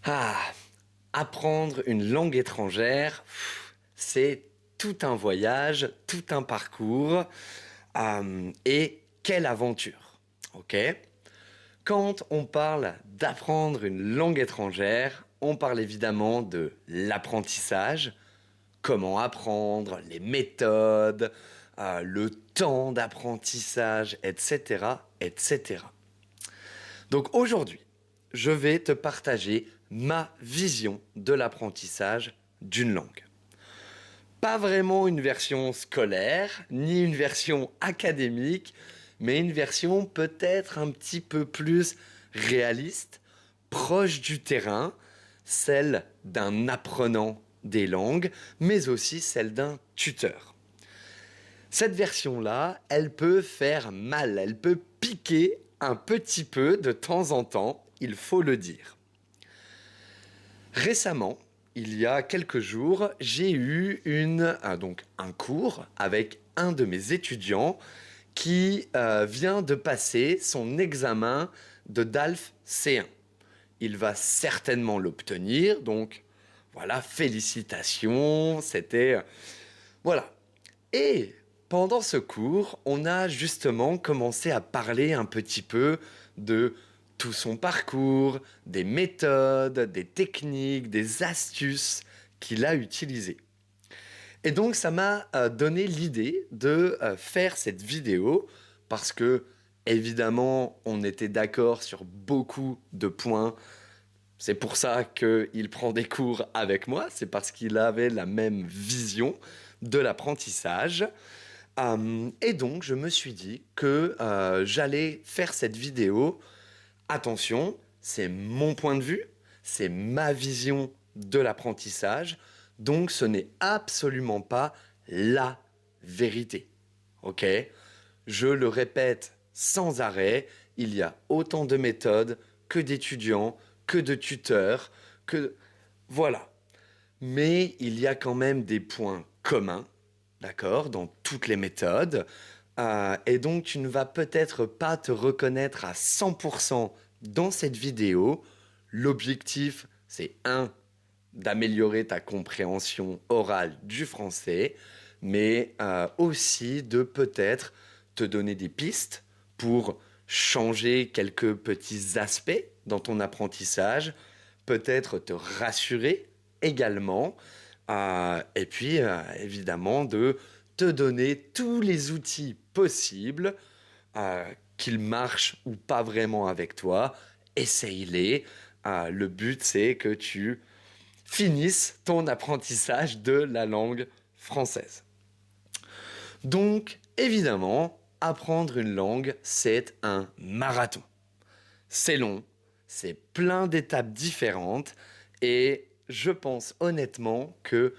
Ah, apprendre une langue étrangère, c'est tout un voyage, tout un parcours, et quelle aventure, ok? Quand on parle d'apprendre une langue étrangère, on parle évidemment de l'apprentissage, comment apprendre, les méthodes, le temps d'apprentissage, etc., etc. Donc aujourd'hui, je vais te partager ma vision de l'apprentissage d'une langue. Pas vraiment une version scolaire, ni une version académique, mais une version peut-être un petit peu plus réaliste, proche du terrain, celle d'un apprenant des langues, mais aussi celle d'un tuteur. Cette version-là, elle peut faire mal, elle peut piquer un petit peu de temps en temps, il faut le dire. Récemment, il y a quelques jours, j'ai eu un cours avec un de mes étudiants qui vient de passer son examen de DALF C1. Il va certainement l'obtenir, donc voilà, félicitations, Voilà. Et pendant ce cours, on a justement commencé à parler un petit peu de tout son parcours, des méthodes, des techniques, des astuces qu'il a utilisées. Et donc ça m'a donné l'idée de faire cette vidéo parce que évidemment on était d'accord sur beaucoup de points. C'est pour ça qu'il prend des cours avec moi, c'est parce qu'il avait la même vision de l'apprentissage. Et donc, je me suis dit que j'allais faire cette vidéo. Attention, c'est mon point de vue, c'est ma vision de l'apprentissage, donc ce n'est absolument pas la vérité. Ok? Je le répète sans arrêt, il y a autant de méthodes que d'étudiants, que de tuteurs, que... Voilà. Mais il y a quand même des points communs, d'accord, dans toutes les méthodes. Et donc, tu ne vas peut-être pas te reconnaître à 100% dans cette vidéo. L'objectif, c'est d'améliorer ta compréhension orale du français, mais aussi de peut-être te donner des pistes pour changer quelques petits aspects dans ton apprentissage, peut-être te rassurer également, et puis évidemment de te donner tous les outils possibles, qu'ils marchent ou pas vraiment avec toi, essaye-les. Le but, c'est que tu finisses ton apprentissage de la langue française. Donc, évidemment, apprendre une langue, c'est un marathon. C'est long, c'est plein d'étapes différentes et je pense honnêtement que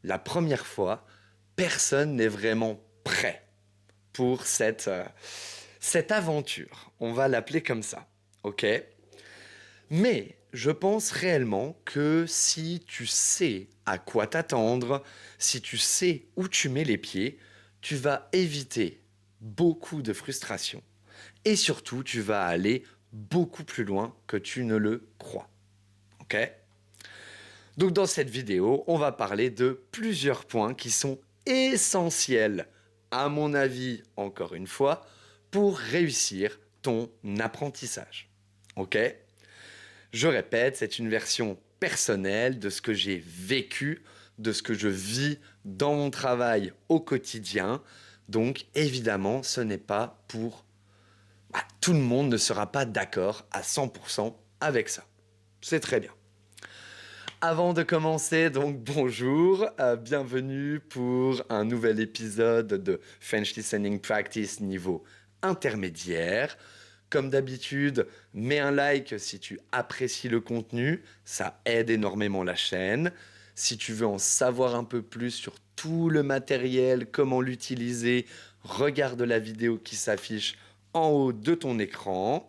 la première fois, personne n'est vraiment prêt pour cette aventure. On va l'appeler comme ça, ok? Mais je pense réellement que si tu sais à quoi t'attendre, si tu sais où tu mets les pieds, tu vas éviter beaucoup de frustration. Et surtout, tu vas aller beaucoup plus loin que tu ne le crois. Ok? Donc dans cette vidéo, on va parler de plusieurs points qui sont essentiels, à mon avis, encore une fois, pour réussir ton apprentissage. Ok? Je répète, c'est une version personnelle de ce que j'ai vécu, de ce que je vis dans mon travail au quotidien. Donc évidemment, ce n'est pas pour... tout le monde ne sera pas d'accord à 100% avec ça. C'est très bien. Avant de commencer, donc bonjour, bienvenue pour un nouvel épisode de French Listening Practice niveau intermédiaire. Comme d'habitude, mets un like si tu apprécies le contenu, ça aide énormément la chaîne. Si tu veux en savoir un peu plus sur tout le matériel, comment l'utiliser, regarde la vidéo qui s'affiche en haut de ton écran.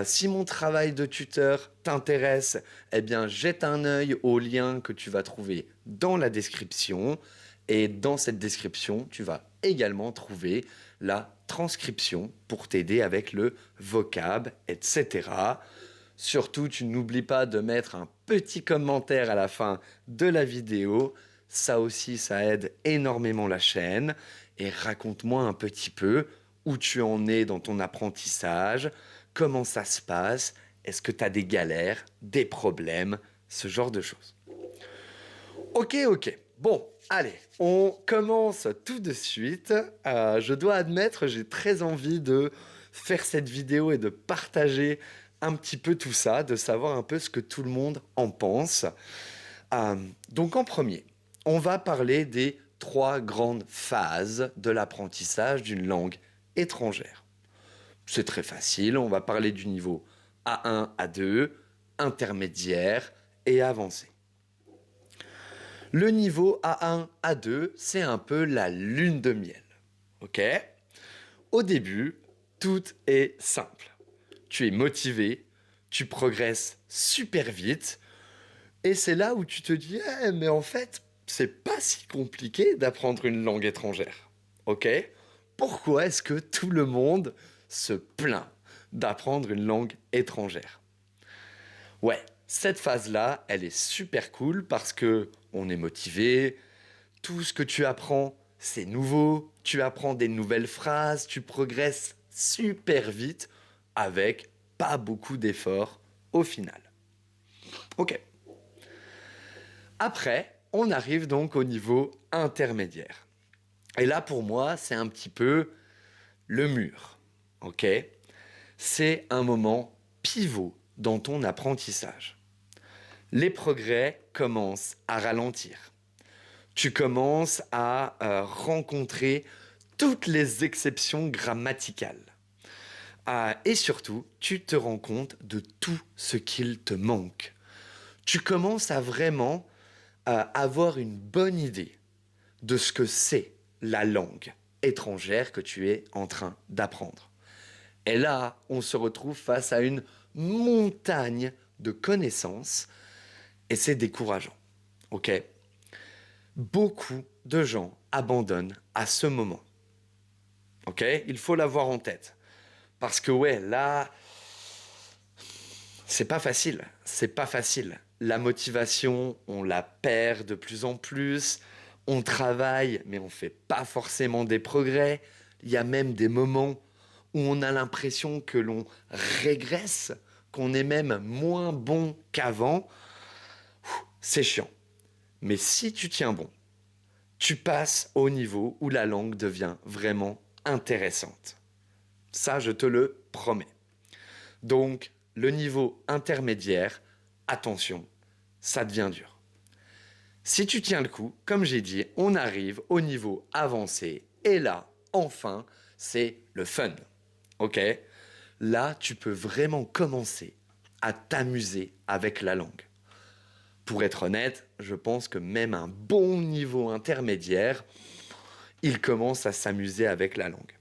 Si mon travail de tuteur t'intéresse, eh bien jette un œil au lien que tu vas trouver dans la description. Et dans cette description, tu vas également trouver la transcription pour t'aider avec le vocab, etc. Surtout, tu n'oublies pas de mettre un petit commentaire à la fin de la vidéo. Ça aussi, ça aide énormément la chaîne. Et raconte-moi un petit peu où tu en es dans ton apprentissage, comment ça se passe, est-ce que tu as des galères, des problèmes, ce genre de choses. Ok. Bon, allez, on commence tout de suite. Je dois admettre, j'ai très envie de faire cette vidéo et de partager un petit peu tout ça, de savoir un peu ce que tout le monde en pense. Donc en premier, on va parler des 3 grandes phases de l'apprentissage d'une langue étrangère. C'est très facile, on va parler du niveau A1, A2, intermédiaire et avancé. Le niveau A1, A2, c'est un peu la lune de miel. Ok? Au début, tout est simple. Tu es motivé, tu progresses super vite, et c'est là où tu te dis, eh, mais en fait, c'est pas si compliqué d'apprendre une langue étrangère. Ok? Pourquoi est-ce que tout le monde se plaint d'apprendre une langue étrangère? Ouais, cette phase-là, elle est super cool parce que on est motivé, tout ce que tu apprends, c'est nouveau, tu apprends des nouvelles phrases, tu progresses super vite avec pas beaucoup d'efforts au final. Ok. Après, on arrive donc au niveau intermédiaire. Et là, pour moi, c'est un petit peu le mur. Ok? C'est un moment pivot dans ton apprentissage. Les progrès commencent à ralentir. Tu commences à rencontrer toutes les exceptions grammaticales. Et surtout, tu te rends compte de tout ce qu'il te manque. Tu commences à vraiment avoir une bonne idée de ce que c'est la langue étrangère que tu es en train d'apprendre. Et là, on se retrouve face à une montagne de connaissances et c'est décourageant. Ok? Beaucoup de gens abandonnent à ce moment. Ok? Il faut l'avoir en tête. Parce que ouais, là, c'est pas facile. C'est pas facile. La motivation, on la perd de plus en plus. On travaille, mais on fait pas forcément des progrès. Il y a même des moments où on a l'impression que l'on régresse, qu'on est même moins bon qu'avant. C'est chiant. Mais si tu tiens bon, tu passes au niveau où la langue devient vraiment intéressante. Ça, je te le promets. Donc, le niveau intermédiaire, attention, ça devient dur. Si tu tiens le coup, comme j'ai dit, on arrive au niveau avancé. Et là, enfin, c'est le fun. Ok? Là, tu peux vraiment commencer à t'amuser avec la langue. Pour être honnête, je pense que même un bon niveau intermédiaire, il commence à s'amuser avec la langue.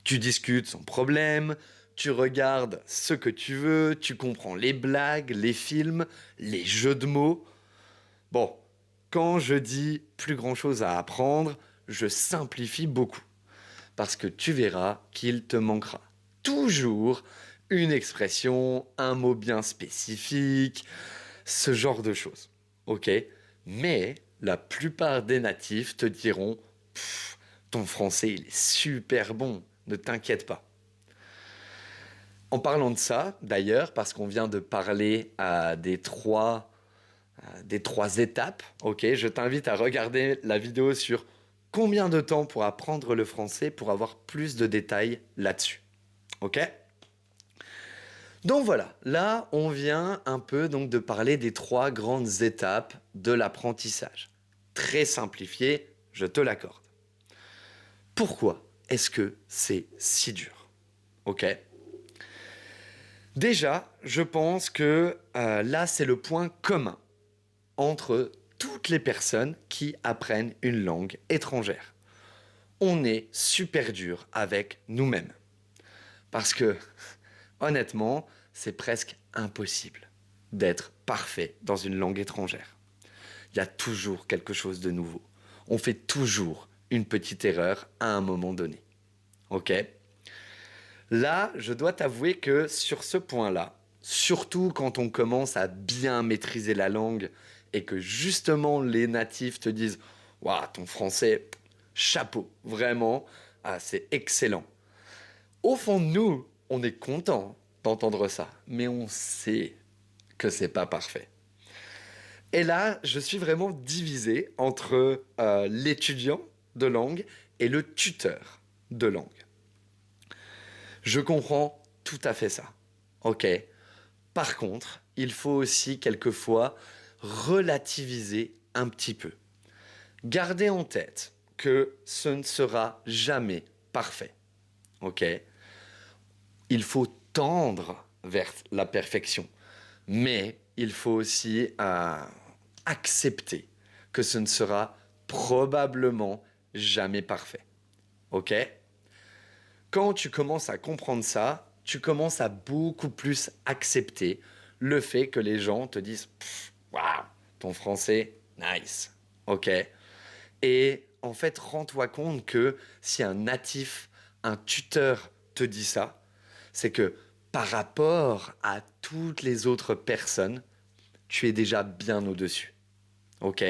Tu discutes sans problème, tu regardes ce que tu veux, tu comprends les blagues, les films, les jeux de mots. Bon, quand je dis plus grand chose à apprendre, je simplifie beaucoup. Parce que tu verras qu'il te manquera toujours une expression, un mot bien spécifique, ce genre de choses. Ok? Mais la plupart des natifs te diront, ton français il est super bon, ne t'inquiète pas. En parlant de ça, d'ailleurs, parce qu'on vient de parler des trois étapes, ok, je t'invite à regarder la vidéo sur combien de temps pour apprendre le français pour avoir plus de détails là-dessus. Ok? Donc voilà, là on vient un peu donc de parler des 3 grandes étapes de l'apprentissage. Très simplifié, je te l'accorde. Pourquoi est-ce que c'est si dur? Ok? Déjà, je pense que là, c'est le point commun entre toutes les personnes qui apprennent une langue étrangère. On est super dur avec nous-mêmes. Parce que, honnêtement, c'est presque impossible d'être parfait dans une langue étrangère. Il y a toujours quelque chose de nouveau. On fait toujours une petite erreur à un moment donné. Ok? Là, je dois t'avouer que sur ce point-là, surtout quand on commence à bien maîtriser la langue et que justement les natifs te disent waouh, ton français, chapeau, vraiment, c'est excellent. Au fond de nous, on est content d'entendre ça, mais on sait que c'est pas parfait. Et là, je suis vraiment divisé entre l'étudiant de langue et le tuteur de langue. Je comprends tout à fait ça. Ok. Par contre, il faut aussi quelquefois relativiser un petit peu. Gardez en tête que ce ne sera jamais parfait. Ok. Il faut tendre vers la perfection, mais il faut aussi accepter que ce ne sera probablement jamais parfait. Ok? Quand tu commences à comprendre ça, tu commences à beaucoup plus accepter le fait que les gens te disent waouh, ton français, nice. Ok? Et en fait, rends-toi compte que si un natif, un tuteur te dit ça, c'est que par rapport à toutes les autres personnes, tu es déjà bien au-dessus. Ok?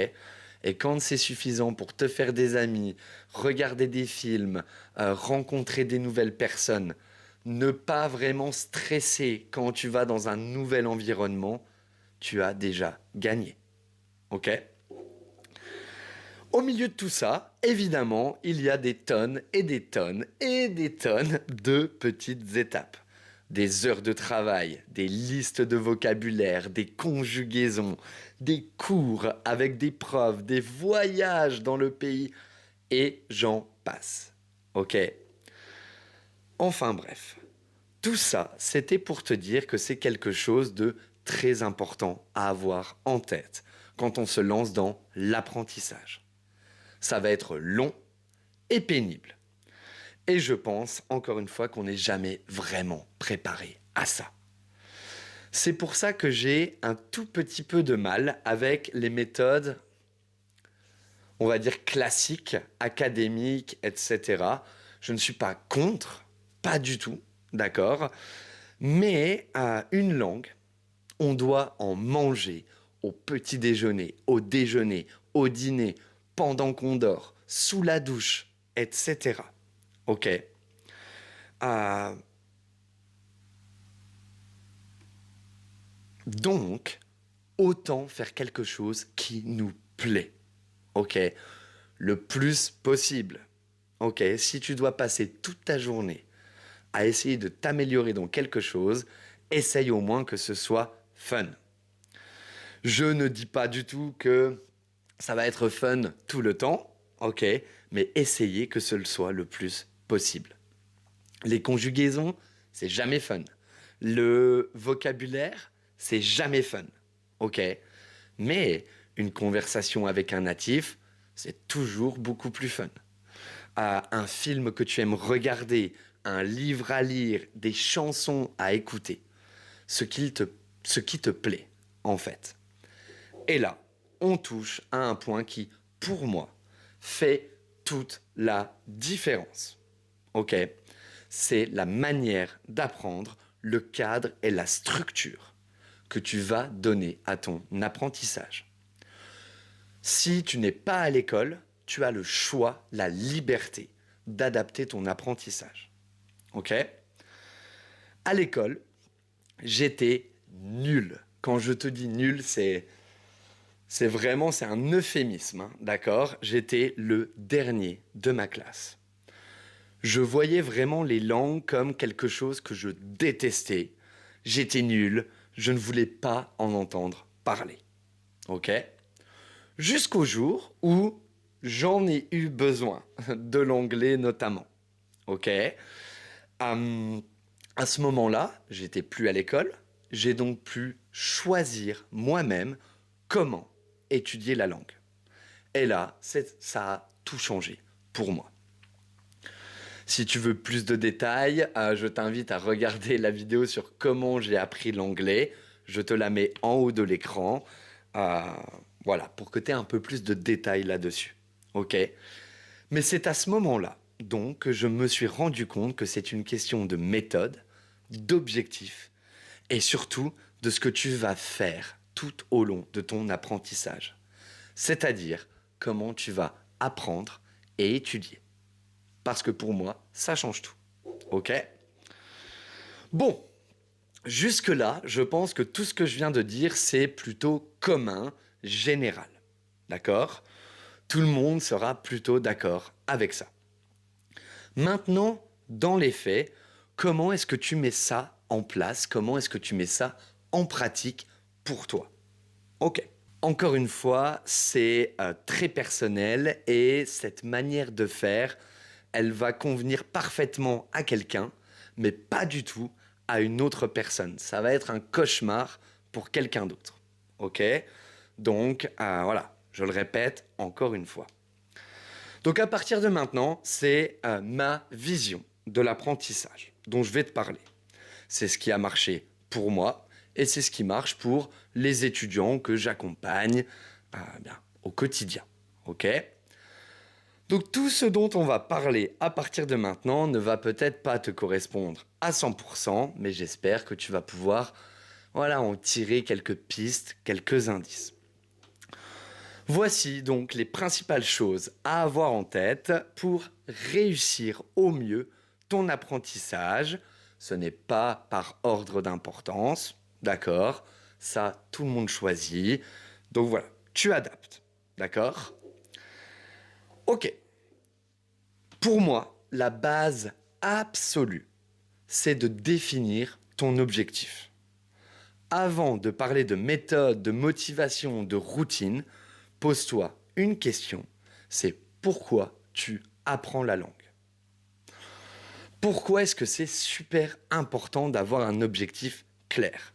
Et quand c'est suffisant pour te faire des amis, regarder des films, rencontrer des nouvelles personnes, ne pas vraiment stresser quand tu vas dans un nouvel environnement, tu as déjà gagné. Ok? Au milieu de tout ça, évidemment, il y a des tonnes et des tonnes et des tonnes de petites étapes. Des heures de travail, des listes de vocabulaire, des conjugaisons, des cours avec des preuves, des voyages dans le pays, et j'en passe. Ok? Enfin bref, tout ça, c'était pour te dire que c'est quelque chose de très important à avoir en tête quand on se lance dans l'apprentissage. Ça va être long et pénible. Et je pense, encore une fois, qu'on n'est jamais vraiment préparé à ça. C'est pour ça que j'ai un tout petit peu de mal avec les méthodes, on va dire classiques, académiques, etc. Je ne suis pas contre, pas du tout, d'accord? Mais une langue, on doit en manger au petit déjeuner, au déjeuner, au dîner, pendant qu'on dort, sous la douche, etc. Ok. Euh, donc, autant faire quelque chose qui nous plaît. Ok. Le plus possible. Ok. Si tu dois passer toute ta journée à essayer de t'améliorer dans quelque chose, essaye au moins que ce soit fun. Je ne dis pas du tout que ça va être fun tout le temps, ok, mais essayez que ce le soit le plus possible. Les conjugaisons, c'est jamais fun. Le vocabulaire, c'est jamais fun, ok. Mais une conversation avec un natif, c'est toujours beaucoup plus fun. Un film que tu aimes regarder, un livre à lire, des chansons à écouter, ce ce qui te plaît, en fait. Et là, on touche à un point qui, pour moi, fait toute la différence. Ok? C'est la manière d'apprendre, le cadre et la structure que tu vas donner à ton apprentissage. Si tu n'es pas à l'école, tu as le choix, la liberté d'adapter ton apprentissage. Ok? À l'école, j'étais nul. Quand je te dis nul, c'est un euphémisme, hein, d'accord? J'étais le dernier de ma classe. Je voyais vraiment les langues comme quelque chose que je détestais. J'étais nul, je ne voulais pas en entendre parler. Ok? Jusqu'au jour où j'en ai eu besoin, de l'anglais notamment. Ok? Hum, à ce moment-là, j'étais plus à l'école, j'ai donc pu choisir moi-même comment étudier la langue. Et là, ça a tout changé pour moi. Si tu veux plus de détails, je t'invite à regarder la vidéo sur comment j'ai appris l'anglais. Je te la mets en haut de l'écran. Euh, voilà, pour que tu aies un peu plus de détails là-dessus. Ok? Mais c'est à ce moment-là, donc, que je me suis rendu compte que c'est une question de méthode, d'objectif, et surtout de ce que tu vas faire tout au long de ton apprentissage. C'est-à-dire comment tu vas apprendre et étudier. Parce que pour moi, ça change tout. Ok? Bon, jusque-là, je pense que tout ce que je viens de dire, c'est plutôt commun, général. D'accord? Tout le monde sera plutôt d'accord avec ça. Maintenant, dans les faits, comment est-ce que tu mets ça en place? Comment est-ce que tu mets ça en pratique pour toi? Ok. Encore une fois, c'est très personnel et cette manière de faire, elle va convenir parfaitement à quelqu'un, mais pas du tout à une autre personne. Ça va être un cauchemar pour quelqu'un d'autre. Ok? Donc, voilà, je le répète encore une fois. Donc, à partir de maintenant, c'est ma vision de l'apprentissage dont je vais te parler. C'est ce qui a marché pour moi et c'est ce qui marche pour les étudiants que j'accompagne au quotidien. Ok? Donc tout ce dont on va parler à partir de maintenant ne va peut-être pas te correspondre à 100%, mais j'espère que tu vas pouvoir en tirer quelques pistes, quelques indices. Voici donc les principales choses à avoir en tête pour réussir au mieux ton apprentissage. Ce n'est pas par ordre d'importance, d'accord? Ça, tout le monde choisit. Donc voilà, tu adaptes, d'accord? Ok. Pour moi, la base absolue, c'est de définir ton objectif. Avant de parler de méthode, de motivation, de routine, pose-toi une question, c'est pourquoi tu apprends la langue. Pourquoi est-ce que c'est super important d'avoir un objectif clair?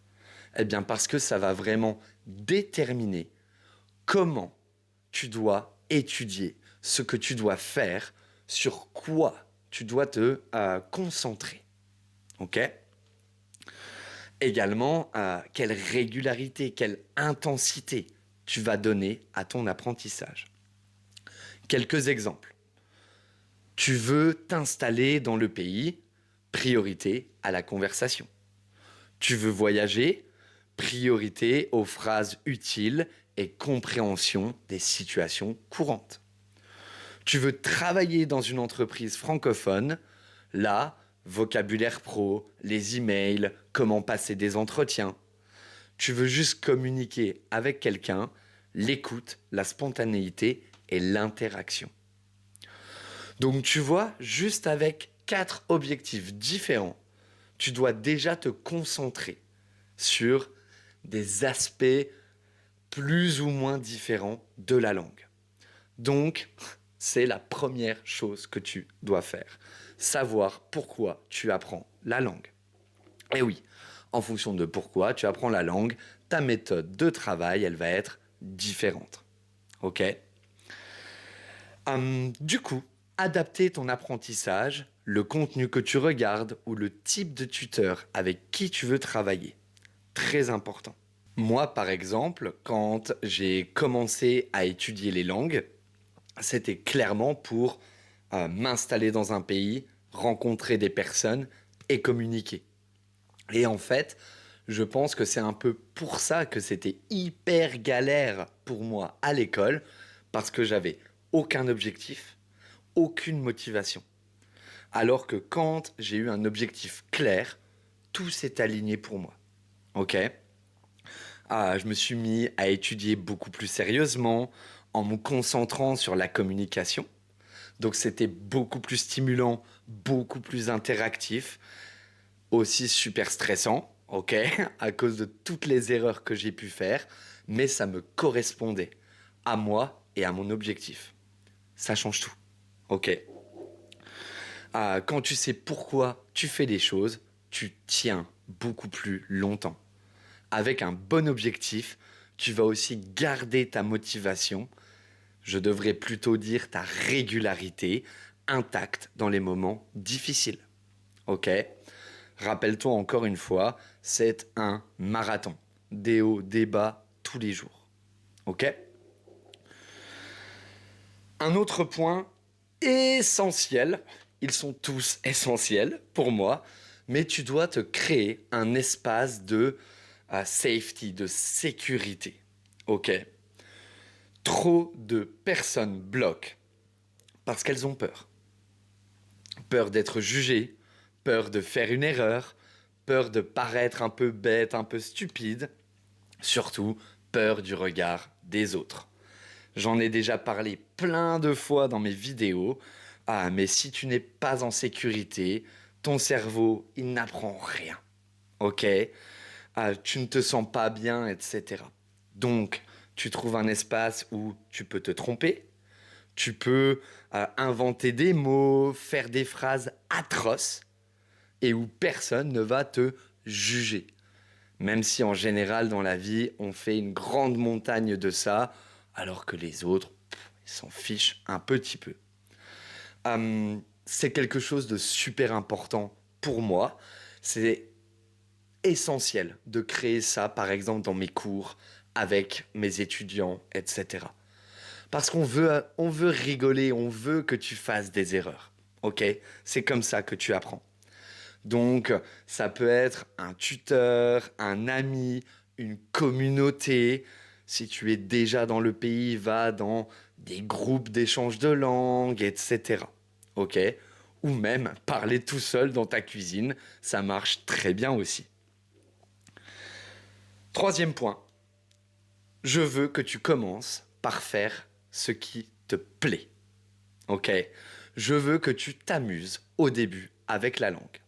Eh bien parce que ça va vraiment déterminer comment tu dois étudier, ce que tu dois faire, sur quoi tu dois te concentrer. Ok? Également, quelle régularité, quelle intensité tu vas donner à ton apprentissage. Quelques exemples. Tu veux t'installer dans le pays, priorité à la conversation. Tu veux voyager, priorité aux phrases utiles et compréhension des situations courantes. Tu veux travailler dans une entreprise francophone, là, vocabulaire pro, les emails, comment passer des entretiens. Tu veux juste communiquer avec quelqu'un, l'écoute, la spontanéité et l'interaction. Donc tu vois, juste avec 4 objectifs différents, tu dois déjà te concentrer sur des aspects plus ou moins différents de la langue. Donc, c'est la première chose que tu dois faire. Savoir pourquoi tu apprends la langue. Et oui, en fonction de pourquoi tu apprends la langue, ta méthode de travail, elle va être différente. Ok? Du coup, adapter ton apprentissage, le contenu que tu regardes ou le type de tuteur avec qui tu veux travailler. Très important. Moi, par exemple, quand j'ai commencé à étudier les langues, c'était clairement pour m'installer dans un pays, rencontrer des personnes et communiquer. Et en fait, je pense que c'est un peu pour ça que c'était hyper galère pour moi à l'école, parce que j'avais aucun objectif, aucune motivation. Alors que quand j'ai eu un objectif clair, tout s'est aligné pour moi. Ok? Je me suis mis à étudier beaucoup plus sérieusement, en me concentrant sur la communication. Donc c'était beaucoup plus stimulant, beaucoup plus interactif, aussi super stressant, ok, à cause de toutes les erreurs que j'ai pu faire, mais ça me correspondait à moi et à mon objectif. Ça change tout, ok. Quand tu sais pourquoi tu fais les choses, tu tiens beaucoup plus longtemps. Avec un bon objectif, tu vas aussi garder ta motivation, je devrais plutôt dire ta régularité, intacte dans les moments difficiles. Ok? Rappelle-toi encore une fois, c'est un marathon. Des hauts, des bas, tous les jours. Ok? Un autre point essentiel, ils sont tous essentiels pour moi, mais tu dois te créer un espace de safety, de sécurité. Ok? Trop de personnes bloquent parce qu'elles ont peur. Peur d'être jugées, peur de faire une erreur, peur de paraître un peu bête, un peu stupide, surtout peur du regard des autres. J'en ai déjà parlé plein de fois dans mes vidéos. Ah, mais si tu n'es pas en sécurité, ton cerveau, il n'apprend rien. Ok? Ah, tu ne te sens pas bien, etc. Donc, tu trouves un espace où tu peux te tromper, tu peux inventer des mots, faire des phrases atroces et où personne ne va te juger. Même si en général dans la vie, on fait une grande montagne de ça, alors que les autres, ils s'en fichent un petit peu. C'est quelque chose de super important pour moi. C'est essentiel de créer ça, par exemple, dans mes cours, avec mes étudiants, etc. Parce on veut rigoler, on veut que tu fasses des erreurs. Ok? C'est comme ça que tu apprends. Donc, ça peut être un tuteur, un ami, une communauté. Si tu es déjà dans le pays, va dans des groupes d'échange de langue, etc. Ok? Ou même parler tout seul dans ta cuisine, ça marche très bien aussi. Troisième point, je veux que tu commences par faire ce qui te plaît. Ok? Je veux que tu t'amuses au début avec la langue.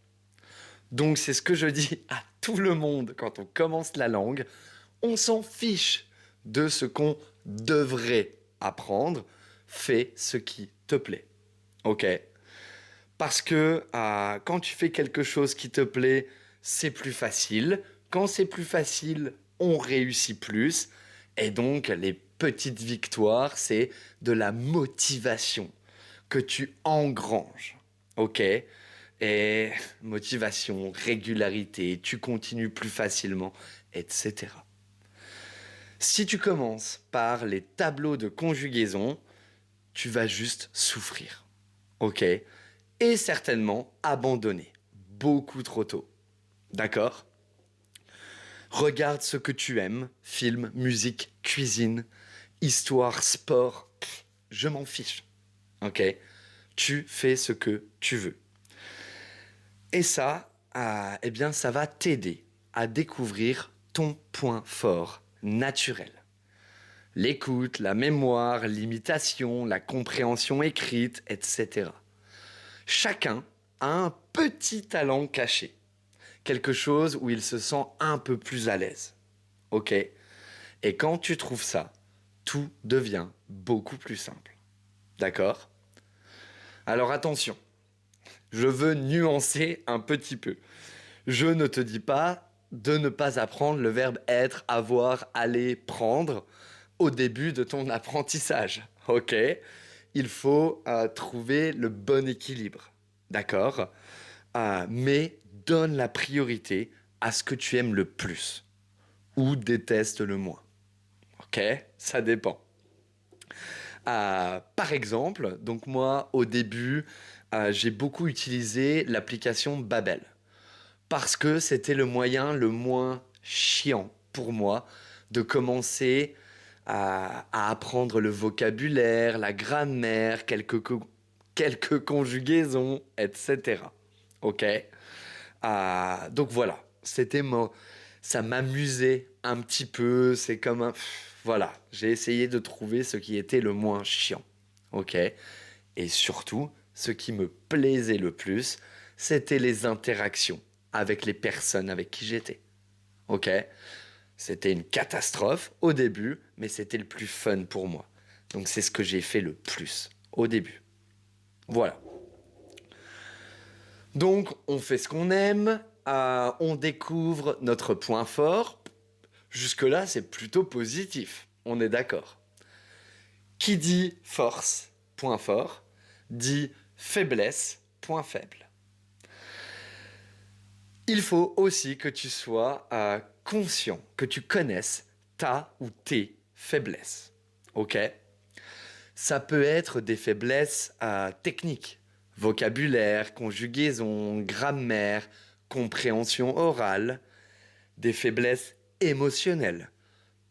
Donc c'est ce que je dis à tout le monde quand on commence la langue. On s'en fiche de ce qu'on devrait apprendre. Fais ce qui te plaît. Ok? Parce que quand tu fais quelque chose qui te plaît, c'est plus facile. Quand c'est plus facile, on réussit plus. Et donc les petites victoires, c'est de la motivation que tu engranges. Ok? Et motivation, régularité, tu continues plus facilement, etc. Si tu commences par les tableaux de conjugaison, tu vas juste souffrir. Ok? Et certainement abandonner. Beaucoup trop tôt. D'accord? Regarde ce que tu aimes, film, musique, cuisine, histoire, sport, je m'en fiche. Ok? Tu fais ce que tu veux. Et ça, eh bien, ça va t'aider à découvrir ton point fort naturel. L'écoute, la mémoire, l'imitation, la compréhension écrite, etc. Chacun a un petit talent caché, quelque chose où il se sent un peu plus à l'aise. Ok? Et quand tu trouves ça, tout devient beaucoup plus simple. D'accord? Alors attention, je veux nuancer un petit peu. Je ne te dis pas de ne pas apprendre le verbe être, avoir, aller, prendre au début de ton apprentissage. Ok? Il faut trouver le bon équilibre. D'accord? Mais donne la priorité à ce que tu aimes le plus ou détestes le moins. Ok? Ça dépend. Par exemple, donc moi au début, j'ai beaucoup utilisé l'application Babel parce que c'était le moyen le moins chiant pour moi de commencer à apprendre le vocabulaire, la grammaire, quelques conjugaisons, etc. Ok? Donc voilà, ça m'amusait un petit peu. C'est comme un, voilà, j'ai essayé de trouver ce qui était le moins chiant. Ok? Et surtout, ce qui me plaisait le plus, c'était les interactions avec les personnes avec qui j'étais. Ok? C'était une catastrophe au début, mais c'était le plus fun pour moi. Donc c'est ce que j'ai fait le plus au début. Voilà. Donc on fait ce qu'on aime, on découvre notre point fort. Jusque-là, c'est plutôt positif. On est d'accord. Qui dit force, point fort, dit faiblesse, point faible. Il faut aussi que tu sois conscient, que tu connaisses ta ou tes faiblesses. Ok? Ça peut être des faiblesses techniques, vocabulaire, conjugaison, grammaire, compréhension orale, des faiblesses émotionnelles,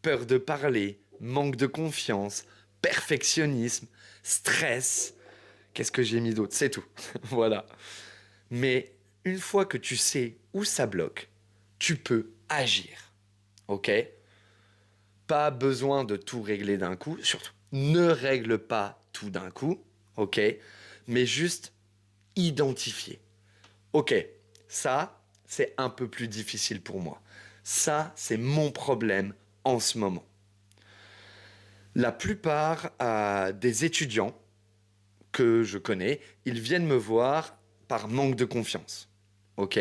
peur de parler, manque de confiance, perfectionnisme, stress. Qu'est-ce que j'ai mis d'autre? C'est tout. Voilà. Mais une fois que tu sais où ça bloque, tu peux agir. OK? Pas besoin de tout régler d'un coup. Surtout, ne règle pas tout d'un coup. OK? Mais juste identifier. OK, ça, c'est un peu plus difficile pour moi. Ça, c'est mon problème en ce moment. La plupart des étudiants que je connais, ils viennent me voir par manque de confiance. OK?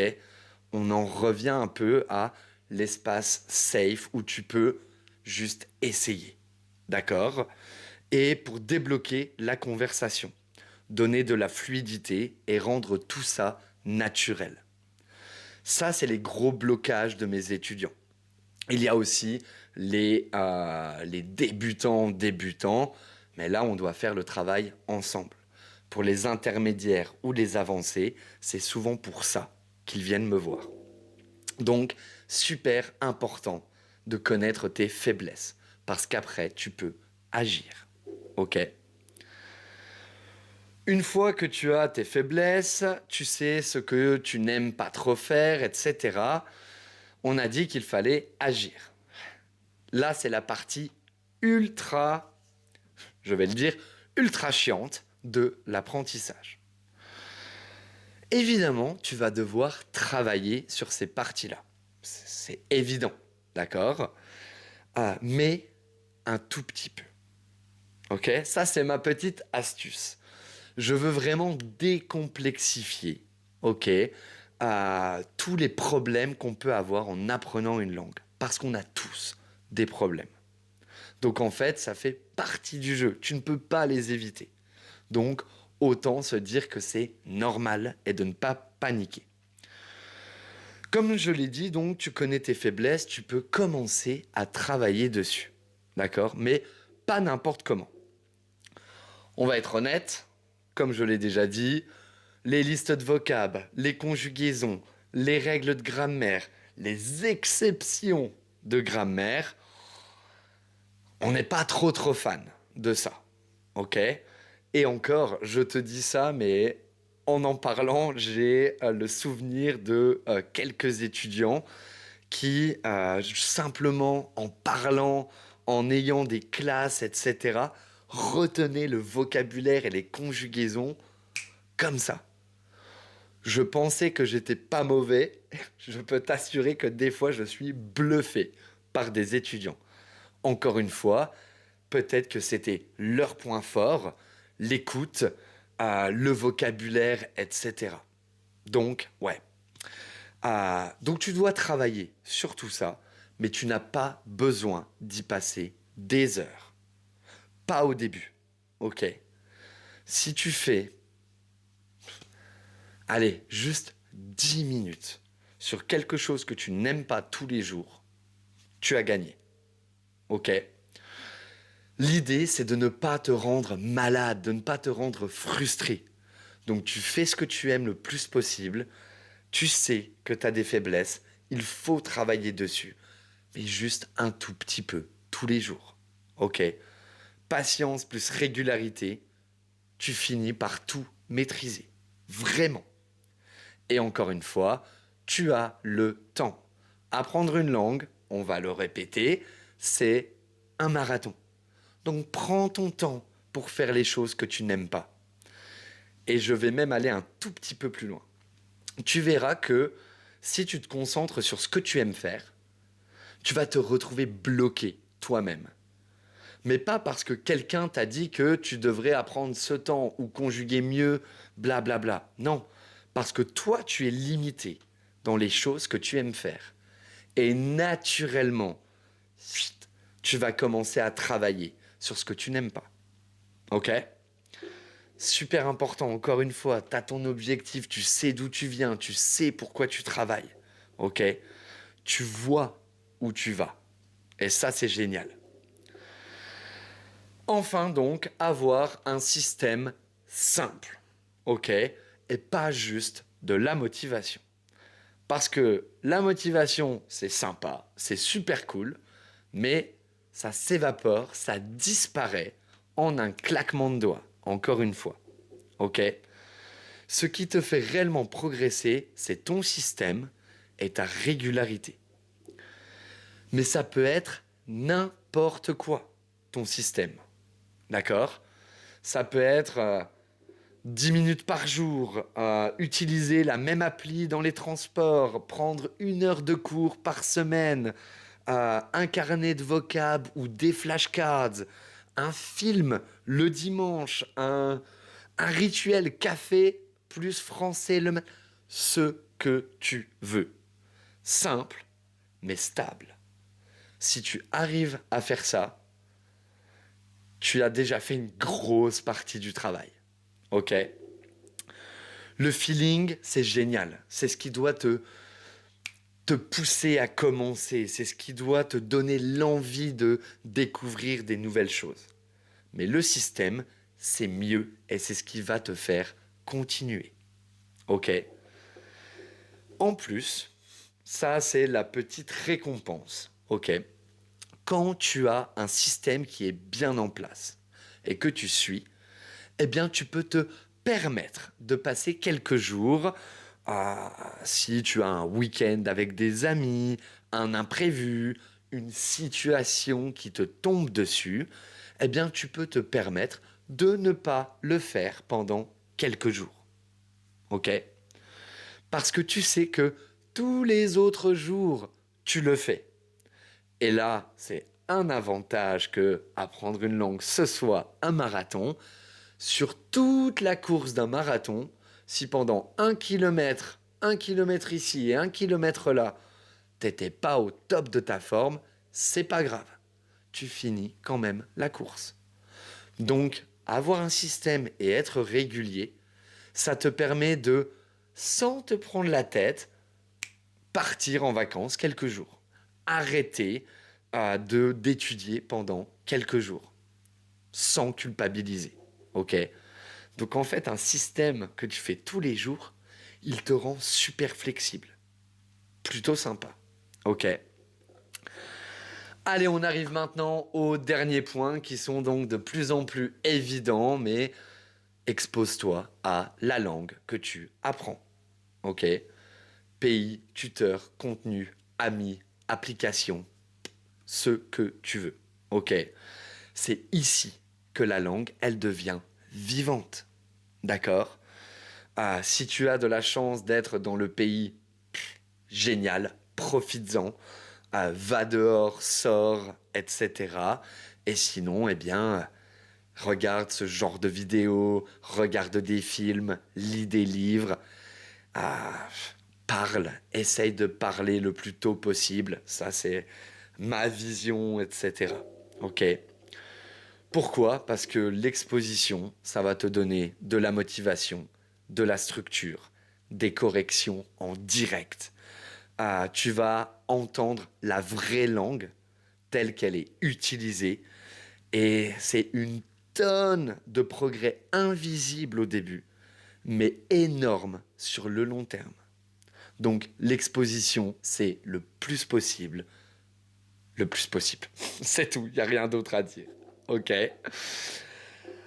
On en revient un peu à l'espace safe où tu peux juste essayer. D'accord? Et pour débloquer la conversation, donner de la fluidité et rendre tout ça naturel. Ça, c'est les gros blocages de mes étudiants. Il y a aussi les débutants, mais là, on doit faire le travail ensemble. Pour les intermédiaires ou les avancés, c'est souvent pour ça qu'ils viennent me voir. Donc, super important de connaître tes faiblesses, parce qu'après, tu peux agir. OK? Une fois que tu as tes faiblesses, tu sais ce que tu n'aimes pas trop faire, etc., on a dit qu'il fallait agir. Là, c'est la partie ultra, je vais le dire, ultra chiante de l'apprentissage. Évidemment, tu vas devoir travailler sur ces parties-là. C'est évident, d'accord? Mais un tout petit peu. Ok? Ça, c'est ma petite astuce. Je veux vraiment décomplexifier, ok, tous les problèmes qu'on peut avoir en apprenant une langue. Parce qu'on a tous des problèmes. Donc en fait, ça fait partie du jeu. Tu ne peux pas les éviter. Donc autant se dire que c'est normal et de ne pas paniquer. Comme je l'ai dit, donc tu connais tes faiblesses, tu peux commencer à travailler dessus. D'accord? Mais pas n'importe comment. On va être honnête, comme je l'ai déjà dit, les listes de vocab, les conjugaisons, les règles de grammaire, les exceptions de grammaire, on n'est pas trop fan de ça. Ok? Et encore, je te dis ça, mais en parlant, j'ai le souvenir de quelques étudiants qui, simplement en parlant, en ayant des classes, etc., retenaient le vocabulaire et les conjugaisons comme ça. Je pensais que j'étais pas mauvais. Je peux t'assurer que des fois, je suis bluffé par des étudiants. Encore une fois, peut-être que c'était leur point fort, l'écoute, le vocabulaire, etc. Donc, ouais. Donc tu dois travailler sur tout ça, mais tu n'as pas besoin d'y passer des heures. Pas au début. Ok? Si tu fais, allez, juste 10 minutes sur quelque chose que tu n'aimes pas tous les jours, tu as gagné. Ok? L'idée, c'est de ne pas te rendre malade, de ne pas te rendre frustré. Donc tu fais ce que tu aimes le plus possible. Tu sais que tu as des faiblesses. Il faut travailler dessus. Mais juste un tout petit peu, tous les jours. Ok? Patience plus régularité, tu finis par tout maîtriser. Vraiment. Et encore une fois, tu as le temps. Apprendre une langue, on va le répéter, c'est un marathon. Donc prends ton temps pour faire les choses que tu n'aimes pas. Et je vais même aller un tout petit peu plus loin. Tu verras que si tu te concentres sur ce que tu aimes faire, tu vas te retrouver bloqué toi-même. Mais pas parce que quelqu'un t'a dit que tu devrais apprendre ce temps ou conjuguer mieux, blablabla. Non, parce que toi, tu es limité dans les choses que tu aimes faire. Et naturellement, tu vas commencer à travailler sur ce que tu n'aimes pas. Ok? Super important, encore une fois, tu as ton objectif, tu sais d'où tu viens, tu sais pourquoi tu travailles. Ok? Tu vois où tu vas. Et ça, c'est génial. Enfin donc, avoir un système simple. Ok? Et pas juste de la motivation. Parce que la motivation, c'est sympa, c'est super cool, mais ça s'évapore, ça disparaît en un claquement de doigts, encore une fois. Ok? Ce qui te fait réellement progresser, c'est ton système et ta régularité. Mais ça peut être n'importe quoi, ton système. D'accord? Ça peut être 10 minutes par jour, utiliser la même appli dans les transports, prendre 1 heure de cours par semaine, un carnet de vocab ou des flashcards, un film le dimanche, un rituel café plus français ce que tu veux. Simple, mais stable. Si tu arrives à faire ça, tu as déjà fait une grosse partie du travail. Ok? Le feeling, c'est génial. C'est ce qui doit te pousser à commencer. C'est ce qui doit te donner l'envie de découvrir des nouvelles choses. Mais le système, c'est mieux et c'est ce qui va te faire continuer. Ok? En plus, ça, c'est la petite récompense. Ok? Quand tu as un système qui est bien en place et que tu suis, eh bien, tu peux te permettre de passer quelques jours, si tu as un week-end avec des amis, un imprévu, une situation qui te tombe dessus, eh bien, tu peux te permettre de ne pas le faire pendant quelques jours. Ok? Parce que tu sais que tous les autres jours, tu le fais. Et là, c'est un avantage que apprendre une langue, ce soit un marathon. Sur toute la course d'un marathon, si pendant 1 kilomètre ici et 1 kilomètre là, t'étais pas au top de ta forme, c'est pas grave. Tu finis quand même la course. Donc, avoir un système et être régulier, ça te permet de, sans te prendre la tête, partir en vacances quelques jours. Arrêter d'étudier pendant quelques jours, sans culpabiliser. Ok? Donc en fait, un système que tu fais tous les jours, il te rend super flexible. Plutôt sympa. Ok. Allez, on arrive maintenant aux derniers points qui sont donc de plus en plus évidents, mais expose-toi à la langue que tu apprends. Ok. Pays, tuteur, contenu, amis, application, ce que tu veux. Ok. C'est ici que la langue, elle devient vivante. D'accord? Si tu as de la chance d'être dans le pays, génial, profites-en, va dehors, sors, etc. Et sinon, eh bien, regarde ce genre de vidéos, regarde des films, lis des livres, euh, parle, essaye de parler le plus tôt possible. Ça, c'est ma vision, etc. Ok? Pourquoi? Parce que l'exposition, ça va te donner de la motivation, de la structure, des corrections en direct. Tu vas entendre la vraie langue telle qu'elle est utilisée et c'est une tonne de progrès invisibles au début, mais énorme sur le long terme. Donc l'exposition, c'est le plus possible. Le plus possible. C'est tout, il n'y a rien d'autre à dire. Ok.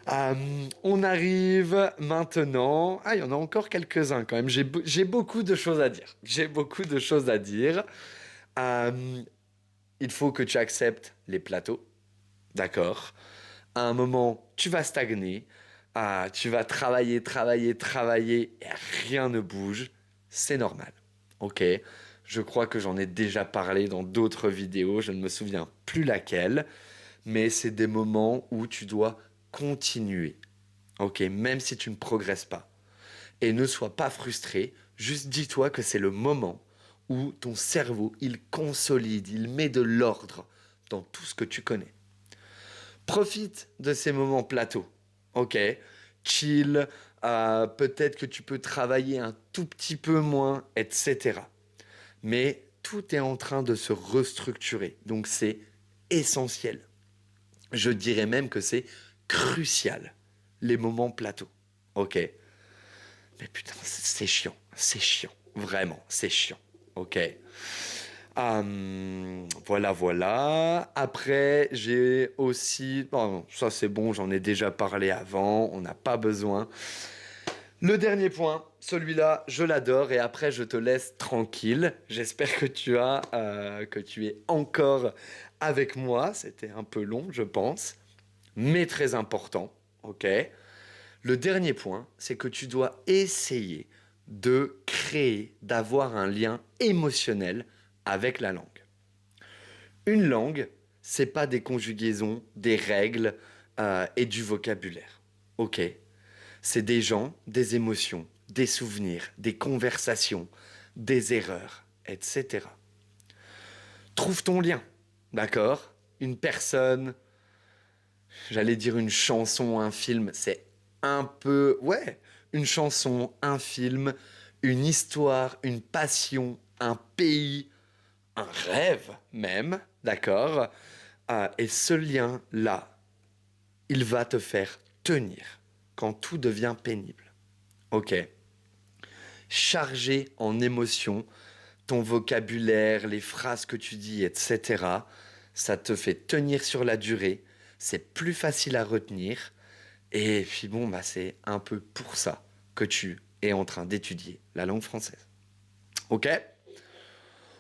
On arrive maintenant. Ah, il y en a encore quelques-uns quand même. J'ai beaucoup de choses à dire. J'ai beaucoup de choses à dire. Euh, il faut que tu acceptes les plateaux. D'accord? À un moment, tu vas stagner. Tu vas travailler, travailler, travailler et rien ne bouge. C'est normal. Ok? Je crois que j'en ai déjà parlé dans d'autres vidéos. Je ne me souviens plus laquelle. Mais c'est des moments où tu dois continuer. Ok, même si tu ne progresses pas. Et ne sois pas frustré, juste dis-toi que c'est le moment où ton cerveau, il consolide, il met de l'ordre dans tout ce que tu connais. Profite de ces moments plateaux. Ok, chill, peut-être que tu peux travailler un tout petit peu moins, etc. Mais tout est en train de se restructurer, donc c'est essentiel. Je dirais même que c'est crucial, les moments plateaux. Ok? Mais putain, c'est chiant, vraiment, c'est chiant. Ok. Voilà, voilà. Après, j'ai aussi... Bon, ça c'est bon, j'en ai déjà parlé avant, on n'a pas besoin. Le dernier point, celui-là, je l'adore et après je te laisse tranquille. J'espère que tu es encore avec moi. C'était un peu long, je pense, mais très important. Ok. Le dernier point, c'est que tu dois essayer de créer, d'avoir un lien émotionnel avec la langue. Une langue, c'est pas des conjugaisons, des règles et du vocabulaire. Ok. C'est des gens, des émotions, des souvenirs, des conversations, des erreurs, etc. Trouve ton lien, d'accord? Une personne, j'allais dire une chanson, un film, c'est un peu... Ouais, une chanson, un film, une histoire, une passion, un pays, un rêve même, d'accord? Et ce lien-là, il va te faire tenir quand tout devient pénible. Ok? Charger en émotions ton vocabulaire, les phrases que tu dis, etc. Ça te fait tenir sur la durée, c'est plus facile à retenir, et puis bon, bah, c'est un peu pour ça que tu es en train d'étudier la langue française. Ok?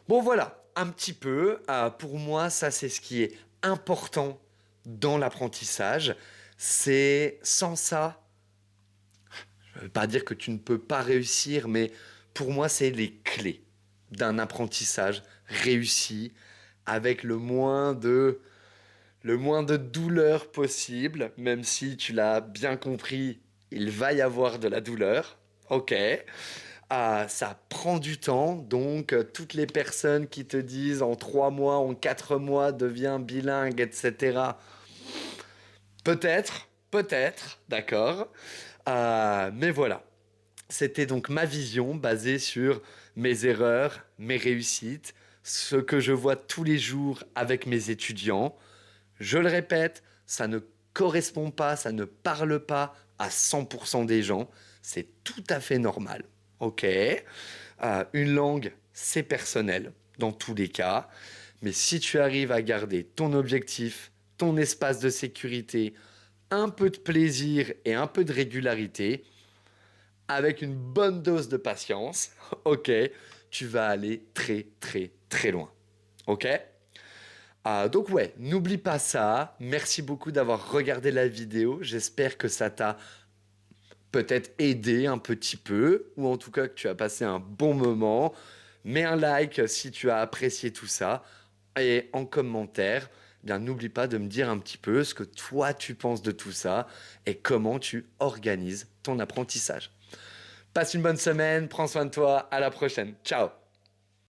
Bon voilà, un petit peu, pour moi, ça c'est ce qui est important dans l'apprentissage. C'est sans ça, je ne veux pas dire que tu ne peux pas réussir, mais pour moi, c'est les clés d'un apprentissage réussi avec le moins de douleur possible, même si tu l'as bien compris, il va y avoir de la douleur. Ok. Ça prend du temps, donc toutes les personnes qui te disent en 3 mois, en 4 mois, deviens bilingue, etc. Peut-être, d'accord. Mais voilà. C'était donc ma vision basée sur mes erreurs, mes réussites, ce que je vois tous les jours avec mes étudiants. Je le répète, ça ne correspond pas, ça ne parle pas à 100% des gens. C'est tout à fait normal. Ok. Une langue, c'est personnel dans tous les cas. Mais si tu arrives à garder ton objectif, ton espace de sécurité, un peu de plaisir et un peu de régularité, avec une bonne dose de patience, ok, tu vas aller très très très loin. Ok? Donc ouais, n'oublie pas ça. Merci beaucoup d'avoir regardé la vidéo. J'espère que ça t'a peut-être aidé un petit peu, ou en tout cas que tu as passé un bon moment. Mets un like si tu as apprécié tout ça. Et en commentaire, eh bien n'oublie pas de me dire un petit peu ce que toi tu penses de tout ça et comment tu organises ton apprentissage. Passe une bonne semaine, prends soin de toi, à la prochaine. Ciao!